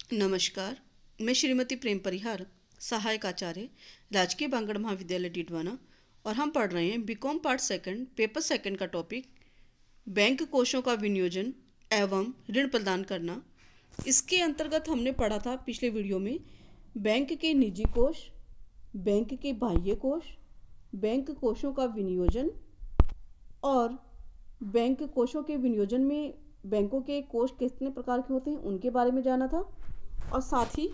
नमस्कार। मैं श्रीमती प्रेम परिहार, सहायक आचार्य, राजकीय बांगड़ महाविद्यालय डीडवाना, और हम पढ़ रहे हैं B Com part second paper second का टॉपिक बैंक कोषों का विनियोजन एवं ऋण प्रदान करना। इसके अंतर्गत हमने पढ़ा था पिछले वीडियो में बैंक के निजी कोष, बैंक के बाह्य कोष, बैंक कोषों का विनियोजन और बैंक कोषों के विनियोजन में बैंकों के कोष कितने प्रकार के होते हैं उनके बारे में जाना था। और साथ ही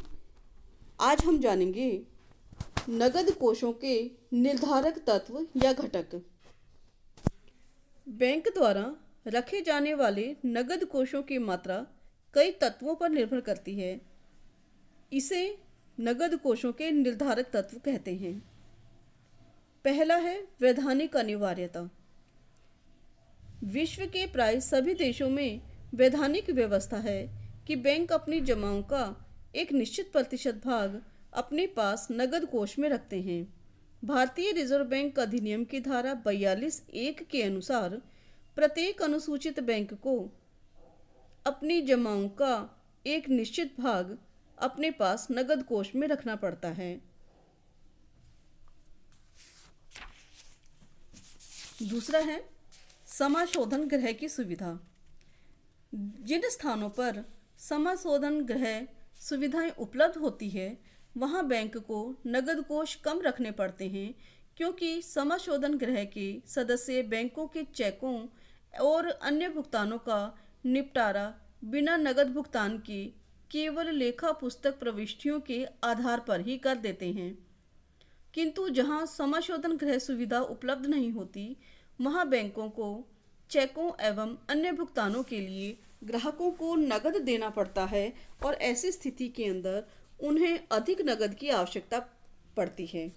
आज हम जानेंगे नगद कोषों के निर्धारक तत्व या घटक। बैंक द्वारा रखे जाने वाले नगद कोषों की मात्रा कई तत्वों पर निर्भर करती है। इसे नगद कोषों के निर्धारक तत्व कहते हैं। पहला है वैधानिक अनिवार्यता। विश्व के प्राय सभी देशों में वैधानिक व्यवस्था है कि बैंक अपनी जमाओं का एक निश्चित प्रतिशत भाग अपने पास नगद कोष में रखते हैं। भारतीय रिजर्व बैंक अधिनियम की धारा 42(1) के अनुसार प्रत्येक अनुसूचित बैंक को अपनी जमाओं का एक निश्चित भाग अपने पास नगद कोष में रखना पड़ता है। दूसरा है समाशोधन गृह की सुविधा। जिन स्थानों पर समाशोधन गृह सुविधाएं उपलब्ध होती है वहां बैंक को नगद कोष कम रखने पड़ते हैं, क्योंकि समाशोधन गृह के सदस्य बैंकों के चेकों और अन्य भुगतानों का निपटारा बिना नगद भुगतान के केवल लेखा पुस्तक प्रविष्टियों के आधार पर ही कर देते हैं। किंतु जहां समाशोधन गृह सुविधा उपलब्ध नहीं होती वहां बैंकों को चेकों एवं अन्य भुगतानों के लिए ग्राहकों को नगद देना पड़ता है और ऐसी स्थिति के अंदर उन्हें अधिक नगद की आवश्यकता पड़ती है।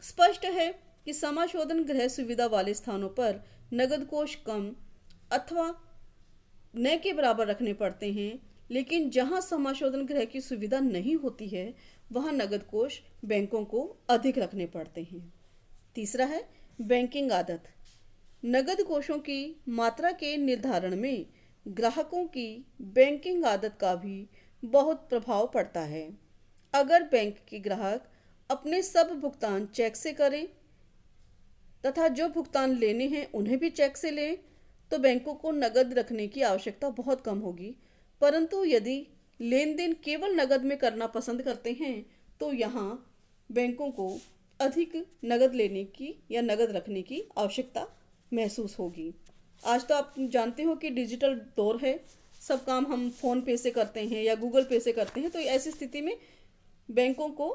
स्पष्ट है कि समाशोधन गृह सुविधा वाले स्थानों पर नगद कोष कम अथवा न के बराबर रखने पड़ते हैं, लेकिन जहां समाशोधन गृह की सुविधा नहीं होती है वहां नगद कोष बैंकों को अधिक रखने पड़ते हैं। तीसरा है बैंकिंग आदत। नगद कोषों की मात्रा के निर्धारण में ग्राहकों की बैंकिंग आदत का भी बहुत प्रभाव पड़ता है। अगर बैंक के ग्राहक अपने सब भुगतान चेक से करें तथा जो भुगतान लेने हैं उन्हें भी चेक से लें तो बैंकों को नगद रखने की आवश्यकता बहुत कम होगी। परंतु यदि लेन देन केवल नगद में करना पसंद करते हैं तो यहाँ बैंकों को अधिक नगद लेने की या नगद रखने की आवश्यकता महसूस होगी। आज तो आप जानते हो कि डिजिटल दौर है, सब काम हम फ़ोन पे से करते हैं या गूगल पे से करते हैं, तो ऐसी स्थिति में बैंकों को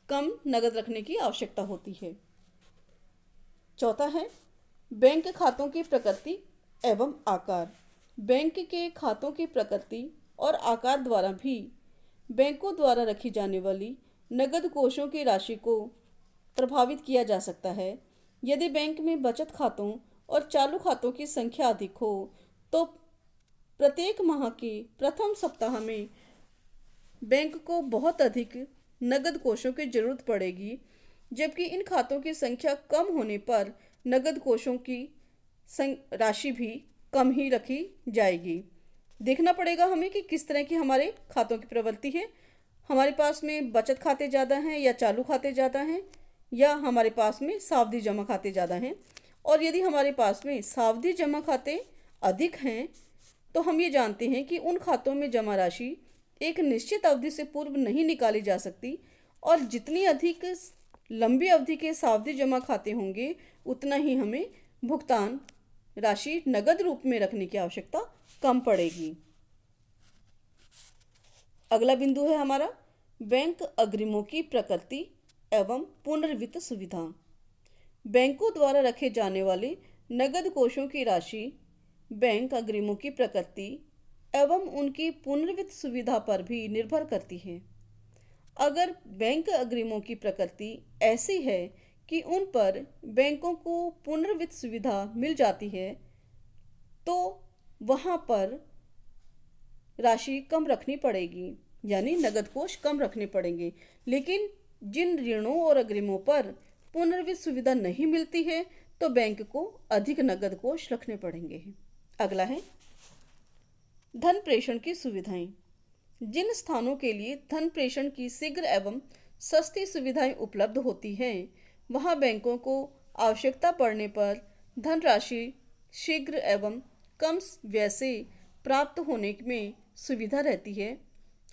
कम नगद रखने की आवश्यकता होती है। चौथा है बैंक खातों की प्रकृति एवं आकार। बैंक के खातों की प्रकृति और आकार द्वारा भी बैंकों द्वारा रखी जाने वाली नगद कोषों की राशि को प्रभावित किया जा सकता है। यदि बैंक में बचत खातों और चालू खातों की संख्या अधिक हो तो प्रत्येक माह के प्रथम सप्ताह में बैंक को बहुत अधिक नगद कोषों की जरूरत पड़ेगी, जबकि इन खातों की संख्या कम होने पर नगद कोषों की राशि भी कम ही रखी जाएगी। देखना पड़ेगा हमें कि किस तरह की हमारे खातों की प्रवृत्ति है। हमारे पास में बचत खाते ज़्यादा हैं या चालू खाते ज़्यादा हैं, या हमारे पास में सावधि जमा खाते ज़्यादा हैं। और यदि हमारे पास में सावधि जमा खाते अधिक हैं तो हम ये जानते हैं कि उन खातों में जमा राशि एक निश्चित अवधि से पूर्व नहीं निकाली जा सकती, और जितनी अधिक लंबी अवधि के सावधि जमा खाते होंगे उतना ही हमें भुगतान राशि नगद रूप में रखने की आवश्यकता कम पड़ेगी। अगला बिंदु है हमारा बैंक अग्रिमों की प्रकृति एवं पुनर्वित्त सुविधा। बैंकों द्वारा रखे जाने वाले नगद कोषों की राशि बैंक अग्रिमों की प्रकृति एवं उनकी पुनर्वित्त सुविधा पर भी निर्भर करती है। अगर बैंक अग्रिमों की प्रकृति ऐसी है कि उन पर बैंकों को पुनर्वित्त सुविधा मिल जाती है तो वहाँ पर राशि कम रखनी पड़ेगी, यानी नगद कोष कम रखने पड़ेंगे। लेकिन जिन ऋणों और अग्रिमों पर पुनर्वित्त सुविधा नहीं मिलती है तो बैंक को अधिक नगद कोष रखने पड़ेंगे। अगला है धन प्रेषण की सुविधाएं। जिन स्थानों के लिए धन प्रेषण की शीघ्र एवं सस्ती सुविधाएं उपलब्ध होती हैं, वहां बैंकों को आवश्यकता पड़ने पर धनराशि शीघ्र एवं कम व्यय से प्राप्त होने में सुविधा रहती है।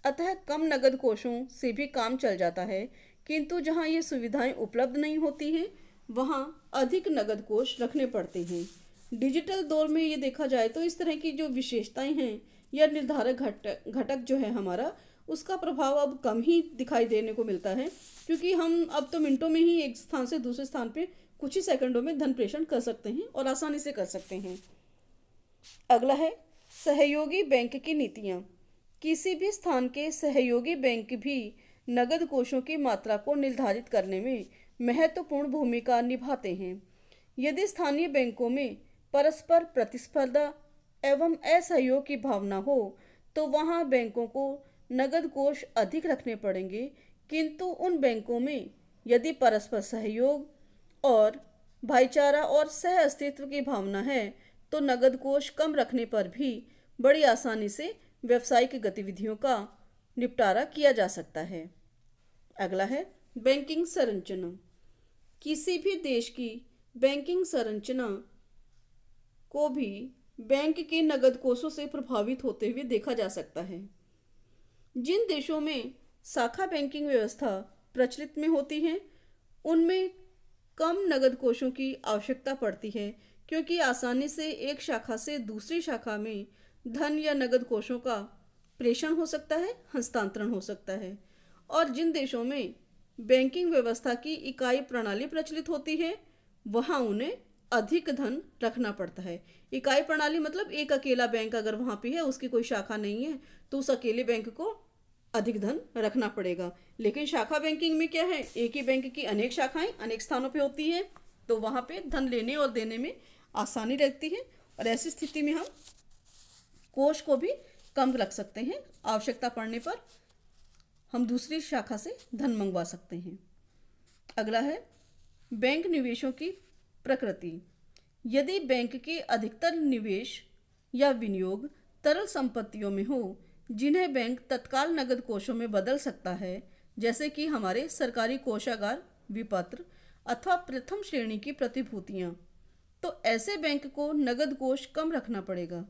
अतः कम नगद कोषों से भी काम चल जाता है, किंतु जहां ये सुविधाएं उपलब्ध नहीं होती हैं, वहां अधिक नगद कोष रखने पड़ते हैं। डिजिटल दौर में ये देखा जाए तो इस तरह की जो विशेषताएं हैं या निर्धारक घटक जो है हमारा, उसका प्रभाव अब कम ही दिखाई देने को मिलता है, क्योंकि हम अब तो मिनटों में ही एक स्थान से दूसरे स्थान पे कुछ ही सेकंडों में धन प्रेषण कर सकते हैं और आसानी से कर सकते हैं। अगला है सहयोगी बैंक की नीतियाँ। किसी भी स्थान के सहयोगी बैंक भी नगद कोषों की मात्रा को निर्धारित करने में महत्वपूर्ण भूमिका निभाते हैं। यदि स्थानीय बैंकों में परस्पर प्रतिस्पर्धा एवं असहयोग की भावना हो तो वहां बैंकों को नगद कोष अधिक रखने पड़ेंगे, किंतु उन बैंकों में यदि परस्पर सहयोग और भाईचारा और सह अस्तित्व की भावना है तो नगद कोष कम रखने पर भी बड़ी आसानी से व्यावसायिक गतिविधियों का निपटारा किया जा सकता है। अगला है बैंकिंग संरचना। किसी भी देश की बैंकिंग संरचना को भी बैंक के नगद कोषों से प्रभावित होते हुए देखा जा सकता है। जिन देशों में शाखा बैंकिंग व्यवस्था प्रचलित में होती है, उनमें कम नगद कोषों की आवश्यकता पड़ती है, क्योंकि आसानी से एक शाखा से दूसरी शाखा में धन या नगद कोषों का प्रेषण हो सकता है, हस्तांतरण हो सकता है। और जिन देशों में बैंकिंग व्यवस्था की इकाई प्रणाली प्रचलित होती है, वहाँ उन्हें अधिक धन रखना पड़ता है। इकाई प्रणाली मतलब एक अकेला बैंक अगर वहाँ पे है, उसकी कोई शाखा नहीं है, तो उस अकेले बैंक को अधिक धन रखना पड़ेगा। लेकिन शाखा बैंकिंग में क्या है, एक ही बैंक की अनेक शाखाएं अनेक स्थानों पे होती है, तो वहाँ पे धन लेने और देने में आसानी रहती है, और ऐसी स्थिति में हम कोष को भी कम रख सकते हैं। आवश्यकता पड़ने पर हम दूसरी शाखा से धन मंगवा सकते हैं। अगला है बैंक निवेशों की प्रकृति। यदि बैंक के अधिकतर निवेश या विनियोग तरल संपत्तियों में हो जिन्हें बैंक तत्काल नगद कोषों में बदल सकता है, जैसे कि हमारे सरकारी कोषागार, विपत्र अथवा प्रथम श्रेणी की प्रतिभूतियां, तो ऐसे बैंक को नगद कोष कम रखना पड़ेगा।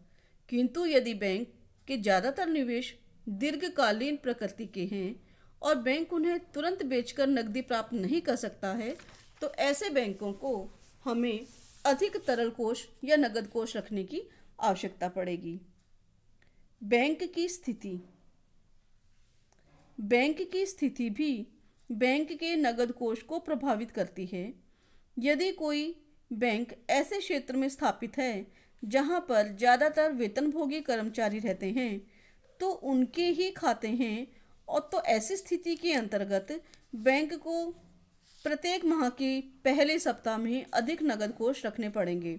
किंतु यदि बैंक के ज़्यादातर निवेश दीर्घकालीन प्रकृति के हैं और बैंक उन्हें तुरंत बेचकर नकदी प्राप्त नहीं कर सकता है, तो ऐसे बैंकों को हमें अधिक तरल कोष या नगद कोष रखने की आवश्यकता पड़ेगी। बैंक की स्थिति। बैंक की स्थिति भी बैंक के नगद कोष को प्रभावित करती है। यदि कोई बैंक ऐसे क्षेत्र में स्थापित है जहां पर ज़्यादातर वेतनभोगी कर्मचारी रहते हैं, तो उनके ही खाते हैं, और तो ऐसी स्थिति के अंतर्गत बैंक को प्रत्येक माह के पहले सप्ताह में अधिक नगद कोष रखने पड़ेंगे,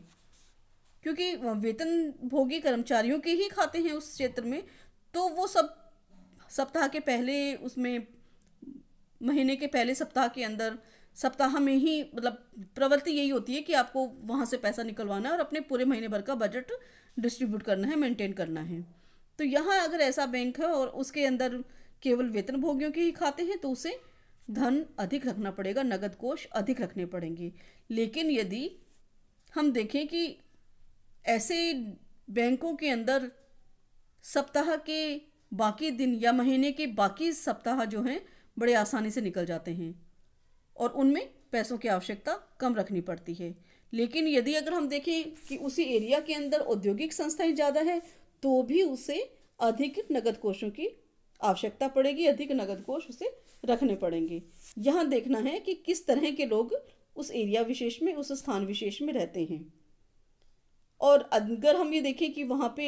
क्योंकि वेतनभोगी कर्मचारियों के ही खाते हैं उस क्षेत्र में, तो वो सब सप्ताह के पहले, उसमें महीने के पहले सप्ताह के अंदर, सप्ताह में ही, मतलब प्रवृत्ति यही होती है कि आपको वहाँ से पैसा निकलवाना है और अपने पूरे महीने भर का बजट डिस्ट्रीब्यूट करना है, मेंटेन करना है। तो यहाँ अगर ऐसा बैंक है और उसके अंदर केवल वेतनभोगियों के ही खाते हैं, तो उसे धन अधिक रखना पड़ेगा, नगद कोष अधिक रखने पड़ेंगे। लेकिन यदि हम देखें कि ऐसे बैंकों के अंदर सप्ताह के बाकी दिन या महीने के बाकी सप्ताह जो हैं बड़े आसानी से निकल जाते हैं और उनमें पैसों की आवश्यकता कम रखनी पड़ती है। लेकिन यदि अगर हम देखें कि उसी एरिया के अंदर औद्योगिक संस्थाएं ज़्यादा है, तो भी उसे अधिक नगद कोषों की आवश्यकता पड़ेगी, अधिक नगद कोष उसे रखने पड़ेंगे। यहाँ देखना है कि किस तरह के लोग उस एरिया विशेष में, उस स्थान विशेष में रहते हैं। और अगर हम ये देखें कि वहाँ पे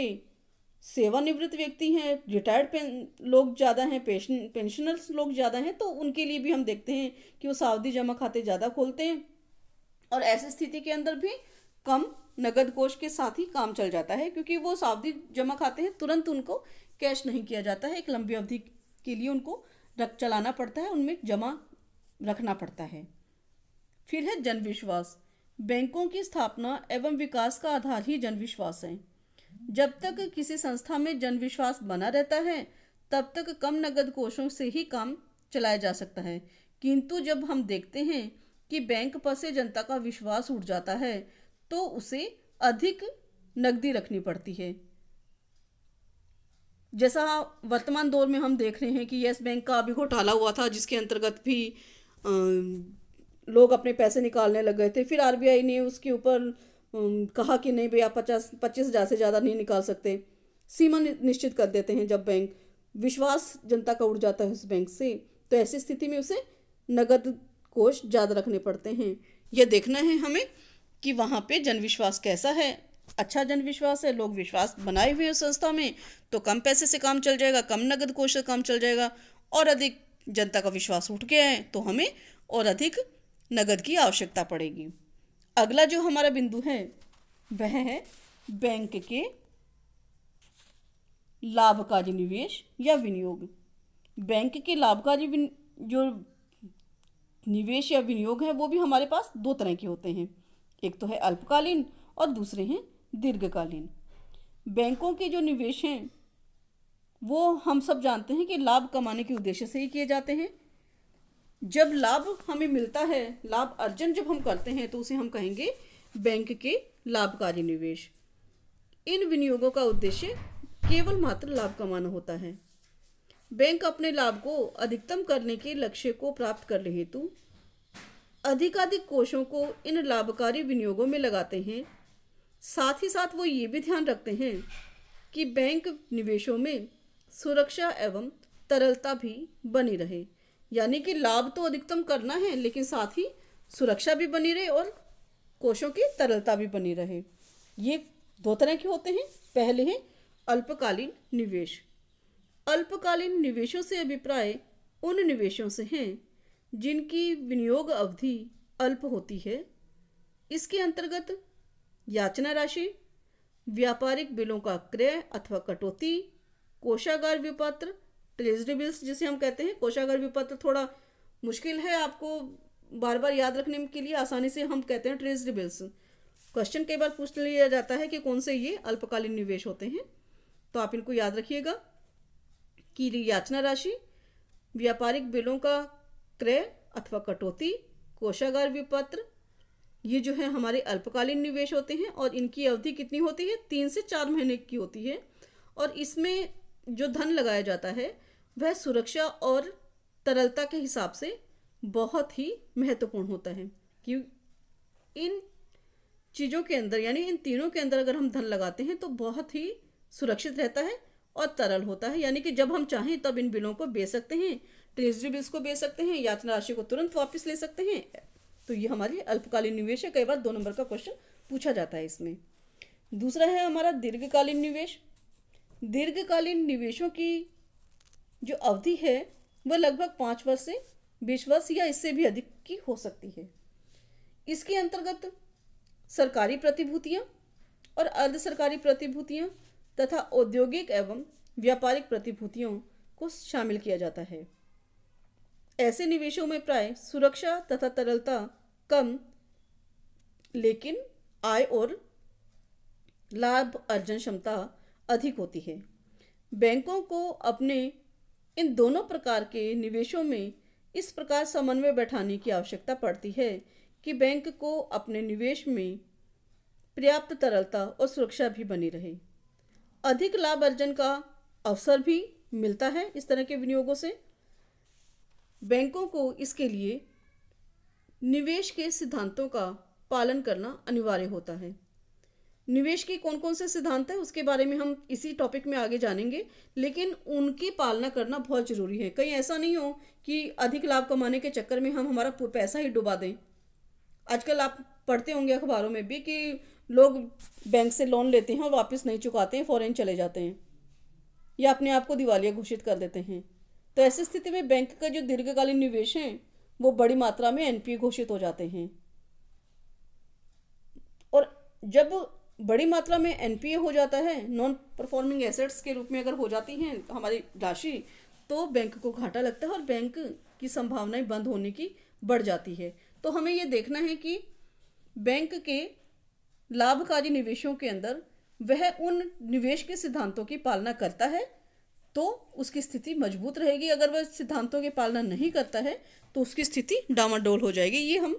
सेवानिवृत्त व्यक्ति हैं, रिटायर्ड लोग ज़्यादा हैं, पेंशनर्स लोग ज़्यादा हैं, तो उनके लिए भी हम देखते हैं कि वो सावधि जमा खाते ज़्यादा खोलते हैं, और ऐसी स्थिति के अंदर भी कम नगद कोष के साथ ही काम चल जाता है, क्योंकि वो सावधि जमा खाते हैं, तुरंत उनको कैश नहीं किया जाता है, एक लंबी अवधि के लिए उनको रख चलाना पड़ता है, उनमें जमा रखना पड़ता है। फिर है जन विश्वास। बैंकों की स्थापना एवं विकास का आधार ही जन विश्वास है। जब तक किसी संस्था में जन विश्वास बना रहता है, तब तक कम नगद कोषों से ही काम चलाया जा सकता है। किंतु जब हम देखते हैं कि बैंक पर से जनता का विश्वास उठ जाता है तो उसे अधिक नकदी रखनी पड़ती है। जैसा वर्तमान दौर में हम देख रहे हैं कि यस बैंक का अभी घोटाला हुआ था, जिसके अंतर्गत भी लोग अपने पैसे निकालने लग गए थे। फिर आरबीआई ने उसके ऊपर कहा कि नहीं भैया 25,000 से ज़्यादा नहीं निकाल सकते, सीमा निश्चित कर देते हैं। जब बैंक विश्वास जनता का उड़ जाता है उस बैंक से, तो ऐसी स्थिति में उसे नगद कोष ज़्यादा रखने पड़ते हैं। यह देखना है हमें कि वहाँ पे जनविश्वास कैसा है। अच्छा जनविश्वास है, लोग विश्वास बनाए हुए हैं संस्था में, तो कम पैसे से काम चल जाएगा, कम नगद कोष से काम चल जाएगा। और अधिक जनता का विश्वास उठ गया है तो हमें और अधिक नगद की आवश्यकता पड़ेगी। अगला जो हमारा बिंदु है वह है बैंक के लाभकारी निवेश या विनियोग। बैंक के लाभकारी जो निवेश या विनियोग है वो भी हमारे पास दो तरह के होते हैं। एक तो है अल्पकालीन और दूसरे हैं दीर्घकालीन। बैंकों के जो निवेश हैं वो हम सब जानते हैं कि लाभ कमाने के उद्देश्य से ही किए जाते हैं। जब लाभ हमें मिलता है, लाभ अर्जन जब हम करते हैं, तो उसे हम कहेंगे बैंक के लाभकारी निवेश। इन विनियोगों का उद्देश्य केवल मात्र लाभ कमाना होता है। बैंक अपने लाभ को अधिकतम करने के लक्ष्य को प्राप्त करने हेतु अधिकाधिक कोषों को इन लाभकारी विनियोगों में लगाते हैं। साथ ही साथ वो ये भी ध्यान रखते हैं कि बैंक निवेशों में सुरक्षा एवं तरलता भी बनी रहे। यानी कि लाभ तो अधिकतम करना है, लेकिन साथ ही सुरक्षा भी बनी रहे और कोषों की तरलता भी बनी रहे। ये दो तरह के होते हैं। पहले है अल्पकालीन निवेश। अल्पकालीन निवेशों से अभिप्राय उन निवेशों से हैं जिनकी विनियोग अवधि अल्प होती है। इसके अंतर्गत याचना राशि, व्यापारिक बिलों का क्रय अथवा कटौती, कोषागार विपत्र, ट्रेजरी बिल्स जिसे हम कहते हैं। कोषागार विपत्र थोड़ा मुश्किल है आपको बार बार याद रखने के लिए, आसानी से हम कहते हैं ट्रेजरी बिल्स। क्वेश्चन कई बार पूछ लिया जाता है कि कौन से ये अल्पकालीन निवेश होते हैं, तो आप इनको याद रखिएगा कि याचना राशि, व्यापारिक बिलों का क्रय अथवा कटौती, कोषागार विपत्र, ये जो है हमारे अल्पकालीन निवेश होते हैं। और इनकी अवधि कितनी होती है? 3 से 4 महीने की होती है। और इसमें जो धन लगाया जाता है वह सुरक्षा और तरलता के हिसाब से बहुत ही महत्वपूर्ण होता है कि इन चीज़ों के अंदर, यानी इन तीनों के अंदर अगर हम धन लगाते हैं तो बहुत ही सुरक्षित रहता है और तरल होता है। यानी कि जब हम चाहें तब इन बिलों को बेच सकते हैं, ट्रेजरी बिल्स को बेच सकते हैं, याचना राशि को तुरंत वापस ले सकते हैं। तो ये हमारी अल्पकालीन निवेश है। कई बार 2 नंबर का क्वेश्चन पूछा जाता है इसमें। दूसरा है हमारा दीर्घकालीन निवेश। दीर्घकालीन निवेशों की जो अवधि है वह लगभग 5 वर्ष से 20 वर्ष या इससे भी अधिक की हो सकती है। इसके अंतर्गत सरकारी प्रतिभूतियां और अर्ध सरकारी प्रतिभूतियां तथा औद्योगिक एवं व्यापारिक प्रतिभूतियों को शामिल किया जाता है। ऐसे निवेशों में प्राय सुरक्षा तथा तरलता कम, लेकिन आय और लाभ अर्जन क्षमता अधिक होती है। बैंकों को अपने इन दोनों प्रकार के निवेशों में इस प्रकार समन्वय बैठाने की आवश्यकता पड़ती है कि बैंक को अपने निवेश में पर्याप्त तरलता और सुरक्षा भी बनी रहे। अधिक लाभ अर्जन का अवसर भी मिलता है इस तरह के विनियोगों से। बैंकों को इसके लिए निवेश के सिद्धांतों का पालन करना अनिवार्य होता है। निवेश के कौन कौन से सिद्धांत हैं उसके बारे में हम इसी टॉपिक में आगे जानेंगे, लेकिन उनकी पालना करना बहुत ज़रूरी है। कहीं ऐसा नहीं हो कि अधिक लाभ कमाने के चक्कर में हम हमारा पैसा ही डुबा दें। आजकल आप पढ़ते होंगे अखबारों में भी कि लोग बैंक से लोन लेते हैं और वापस नहीं चुकाते हैं, फॉरेन चले जाते हैं या अपने आप को दिवालिया घोषित कर देते हैं। तो ऐसी स्थिति में बैंक का जो दीर्घकालीन निवेश हैं वो बड़ी मात्रा में एनपीए घोषित हो जाते हैं। और जब बड़ी मात्रा में एनपीए हो जाता है, नॉन परफॉर्मिंग एसेट्स के रूप में अगर हो जाती हैं हमारी राशि, तो बैंक को घाटा लगता है और बैंक की संभावनाएं बंद होने की बढ़ जाती है। तो हमें ये देखना है कि बैंक के लाभकारी निवेशों के अंदर वह उन निवेश के सिद्धांतों की पालना करता है तो उसकी स्थिति मजबूत रहेगी। अगर वह सिद्धांतों की पालना नहीं करता है तो उसकी स्थिति डामाडोल हो जाएगी। ये हम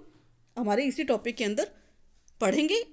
हमारे इसी टॉपिक के अंदर पढ़ेंगे।